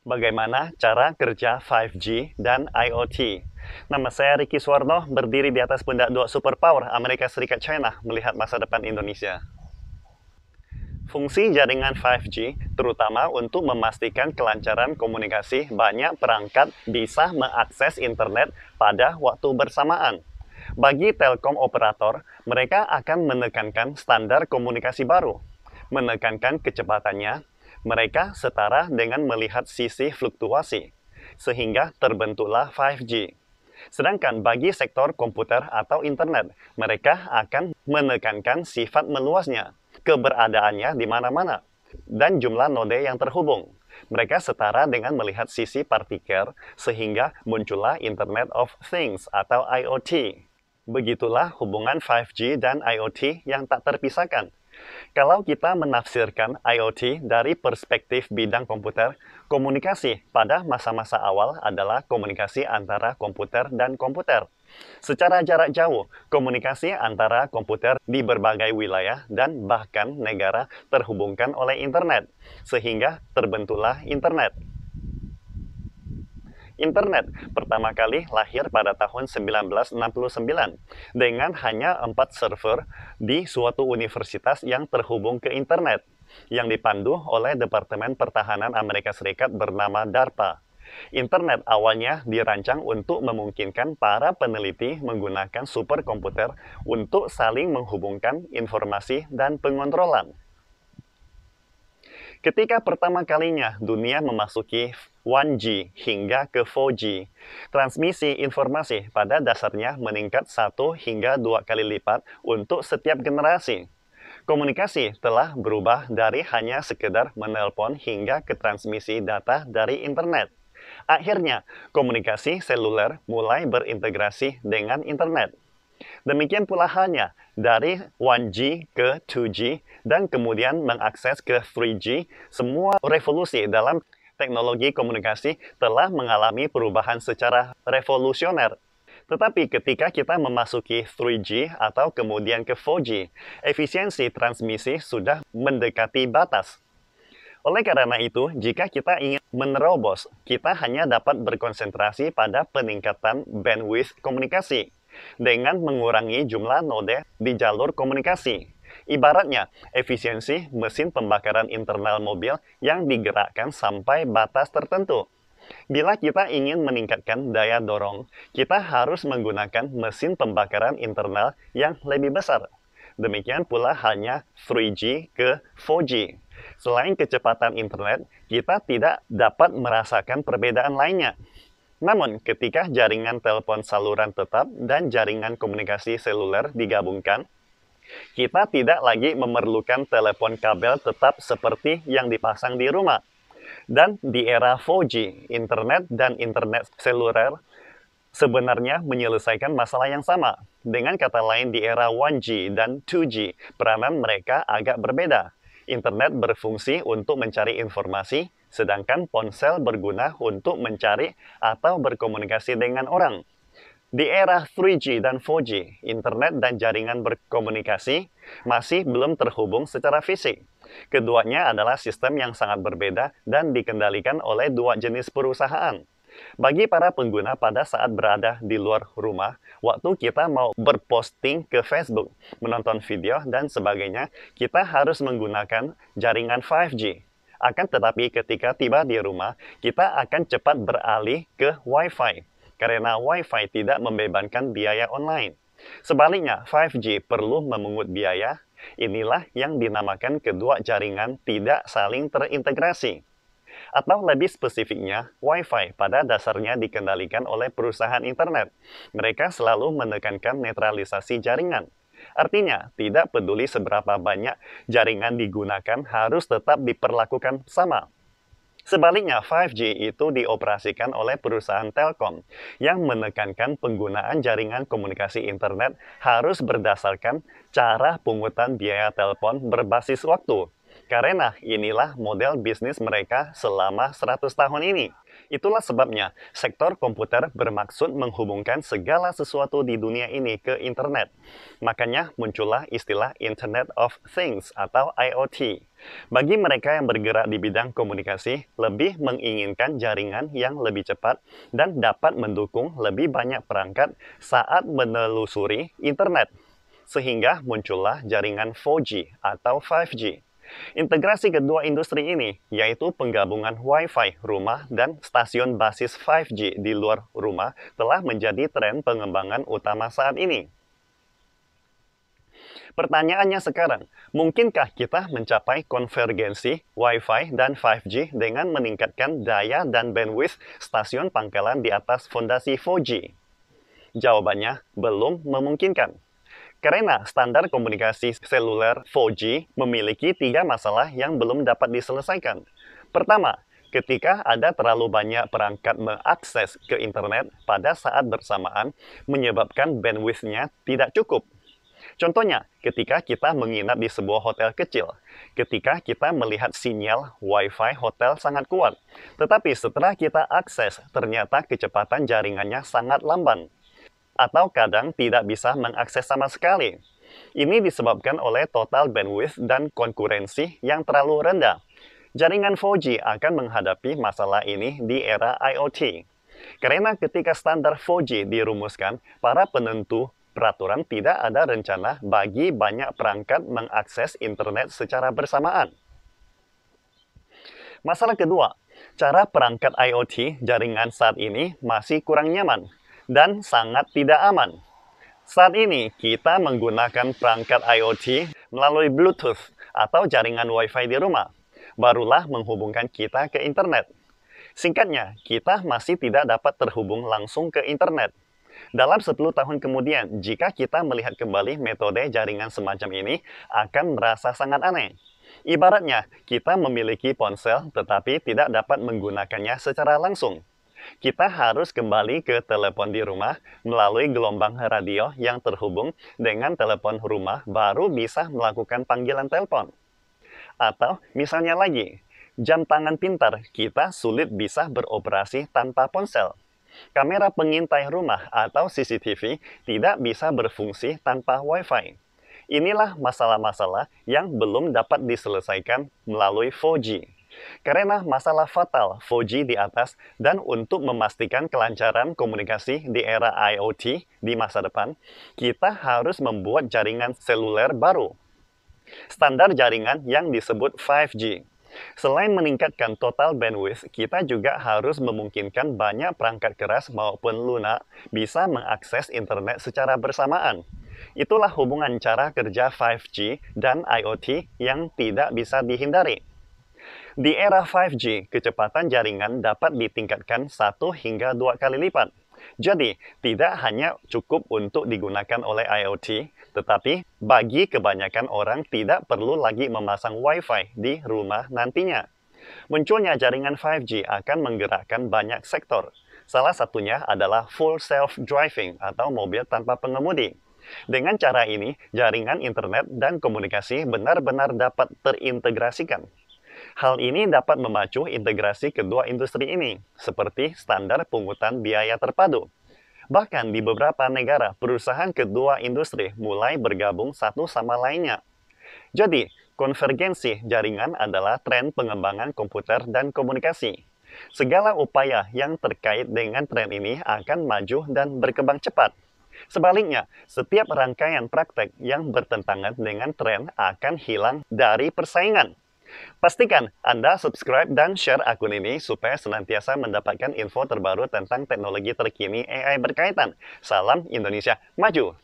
Bagaimana cara kerja 5G dan IoT? Nama saya Ricky Suwarno, berdiri di atas pundak dua superpower Amerika Serikat China melihat masa depan Indonesia. Fungsi jaringan 5G terutama untuk memastikan kelancaran komunikasi banyak perangkat bisa mengakses internet pada waktu bersamaan. Bagi telkom operator, mereka akan menekankan standar komunikasi baru, menekankan kecepatannya, mereka setara dengan melihat sisi fluktuasi, sehingga terbentuklah 5G. Sedangkan bagi sektor komputer atau internet, mereka akan menekankan sifat meluasnya, keberadaannya di mana-mana, dan jumlah node yang terhubung. Mereka setara dengan melihat sisi partikel, sehingga muncullah Internet of Things atau IoT. Begitulah hubungan 5G dan IoT yang tak terpisahkan. Kalau kita menafsirkan IoT dari perspektif bidang komputer, komunikasi pada masa-masa awal adalah komunikasi antara komputer dan komputer. Secara jarak jauh, komunikasi antara komputer di berbagai wilayah dan bahkan negara terhubungkan oleh internet, sehingga terbentuklah internet. Internet pertama kali lahir pada tahun 1969 dengan hanya 4 server di suatu universitas yang terhubung ke internet yang dipandu oleh Departemen Pertahanan Amerika Serikat bernama DARPA. Internet awalnya dirancang untuk memungkinkan para peneliti menggunakan superkomputer untuk saling menghubungkan informasi dan pengontrolan. Ketika pertama kalinya dunia memasuki 1G hingga ke 4G, transmisi informasi pada dasarnya meningkat 1 hingga 2 kali lipat untuk setiap generasi. Komunikasi telah berubah dari hanya sekedar menelpon hingga ke transmisi data dari internet. Akhirnya, komunikasi seluler mulai berintegrasi dengan internet. Demikian pula halnya dari 1G ke 2G dan kemudian mengakses ke 3G, semua revolusi dalam teknologi komunikasi telah mengalami perubahan secara revolusioner. Tetapi ketika kita memasuki 3G atau kemudian ke 4G, efisiensi transmisi sudah mendekati batas. Oleh karena itu, jika kita ingin menerobos, kita hanya dapat berkonsentrasi pada peningkatan bandwidth komunikasi dengan mengurangi jumlah node di jalur komunikasi. Ibaratnya, efisiensi mesin pembakaran internal mobil yang digerakkan sampai batas tertentu. Bila kita ingin meningkatkan daya dorong, kita harus menggunakan mesin pembakaran internal yang lebih besar. Demikian pula halnya 3G ke 4G. Selain kecepatan internet, kita tidak dapat merasakan perbedaan lainnya. Namun, ketika jaringan telepon saluran tetap dan jaringan komunikasi seluler digabungkan, kita tidak lagi memerlukan telepon kabel tetap seperti yang dipasang di rumah. Dan di era 4G, internet dan internet seluler sebenarnya menyelesaikan masalah yang sama. Dengan kata lain, di era 1G dan 2G, peranan mereka agak berbeda. Internet berfungsi untuk mencari informasi, sedangkan ponsel berguna untuk mencari atau berkomunikasi dengan orang. Di era 3G dan 4G, internet dan jaringan berkomunikasi masih belum terhubung secara fisik. Keduanya adalah sistem yang sangat berbeda dan dikendalikan oleh dua jenis perusahaan. Bagi para pengguna pada saat berada di luar rumah, waktu kita mau berposting ke Facebook, menonton video, dan sebagainya, kita harus menggunakan jaringan 5G. Akan tetapi ketika tiba di rumah, kita akan cepat beralih ke Wi-Fi, karena Wi-Fi tidak membebankan biaya online. Sebaliknya, 5G perlu memungut biaya. Inilah yang dinamakan kedua jaringan tidak saling terintegrasi. Atau lebih spesifiknya, Wi-Fi pada dasarnya dikendalikan oleh perusahaan internet. Mereka selalu menekankan netralisasi jaringan. Artinya, tidak peduli seberapa banyak jaringan digunakan harus tetap diperlakukan sama. Sebaliknya, 5G itu dioperasikan oleh perusahaan Telkom yang menekankan penggunaan jaringan komunikasi internet harus berdasarkan cara pungutan biaya telepon berbasis waktu. Karena inilah model bisnis mereka selama 100 tahun ini. Itulah sebabnya sektor komputer bermaksud menghubungkan segala sesuatu di dunia ini ke internet. Makanya muncullah istilah Internet of Things atau IoT. Bagi mereka yang bergerak di bidang komunikasi, lebih menginginkan jaringan yang lebih cepat dan dapat mendukung lebih banyak perangkat saat menelusuri internet. Sehingga muncullah jaringan 4G atau 5G. Integrasi kedua industri ini, yaitu penggabungan Wi-Fi rumah dan stasiun basis 5G di luar rumah, telah menjadi tren pengembangan utama saat ini. Pertanyaannya sekarang, mungkinkah kita mencapai konvergensi Wi-Fi dan 5G dengan meningkatkan daya dan bandwidth stasiun pangkalan di atas fondasi 4G? Jawabannya, belum memungkinkan. Karena standar komunikasi seluler 4G memiliki 3 masalah yang belum dapat diselesaikan. Pertama, ketika ada terlalu banyak perangkat mengakses ke internet pada saat bersamaan, menyebabkan bandwidth-nya tidak cukup. Contohnya, ketika kita menginap di sebuah hotel kecil, ketika kita melihat sinyal Wi-Fi hotel sangat kuat, tetapi setelah kita akses, ternyata kecepatan jaringannya sangat lamban, atau kadang tidak bisa mengakses sama sekali. Ini disebabkan oleh total bandwidth dan konkurensi yang terlalu rendah. Jaringan 4G akan menghadapi masalah ini di era IoT. Karena ketika standar 4G dirumuskan, para penentu peraturan tidak ada rencana bagi banyak perangkat mengakses internet secara bersamaan. Masalah kedua, cara perangkat IoT jaringan saat ini masih kurang nyaman dan sangat tidak aman. Saat ini, kita menggunakan perangkat IoT melalui Bluetooth atau jaringan Wi-Fi di rumah. Barulah menghubungkan kita ke internet. Singkatnya, kita masih tidak dapat terhubung langsung ke internet. Dalam 10 tahun kemudian, jika kita melihat kembali metode jaringan semacam ini, akan merasa sangat aneh. Ibaratnya, kita memiliki ponsel tetapi tidak dapat menggunakannya secara langsung. Kita harus kembali ke telepon di rumah melalui gelombang radio yang terhubung dengan telepon rumah baru bisa melakukan panggilan telepon. Atau misalnya lagi, jam tangan pintar kita sulit bisa beroperasi tanpa ponsel. Kamera pengintai rumah atau CCTV tidak bisa berfungsi tanpa Wi-Fi. Inilah masalah-masalah yang belum dapat diselesaikan melalui 4G. Karena masalah fatal 4G di atas dan untuk memastikan kelancaran komunikasi di era IoT di masa depan, kita harus membuat jaringan seluler baru. Standar jaringan yang disebut 5G. Selain meningkatkan total bandwidth, kita juga harus memungkinkan banyak perangkat keras maupun lunak bisa mengakses internet secara bersamaan. Itulah hubungan cara kerja 5G dan IoT yang tidak bisa dihindari. Di era 5G, kecepatan jaringan dapat ditingkatkan 1 hingga 2 kali lipat. Jadi, tidak hanya cukup untuk digunakan oleh IoT, tetapi bagi kebanyakan orang tidak perlu lagi memasang Wi-Fi di rumah nantinya. Munculnya jaringan 5G akan menggerakkan banyak sektor. Salah satunya adalah full self-driving atau mobil tanpa pengemudi. Dengan cara ini, jaringan internet dan komunikasi benar-benar dapat terintegrasikan. Hal ini dapat memacu integrasi kedua industri ini, seperti standar pungutan biaya terpadu. Bahkan di beberapa negara, perusahaan kedua industri mulai bergabung satu sama lainnya. Jadi, konvergensi jaringan adalah tren pengembangan komputer dan komunikasi. Segala upaya yang terkait dengan tren ini akan maju dan berkembang cepat. Sebaliknya, setiap rangkaian praktek yang bertentangan dengan tren akan hilang dari persaingan. Pastikan Anda subscribe dan share akun ini supaya senantiasa mendapatkan info terbaru tentang teknologi terkini AI berkaitan. Salam Indonesia Maju!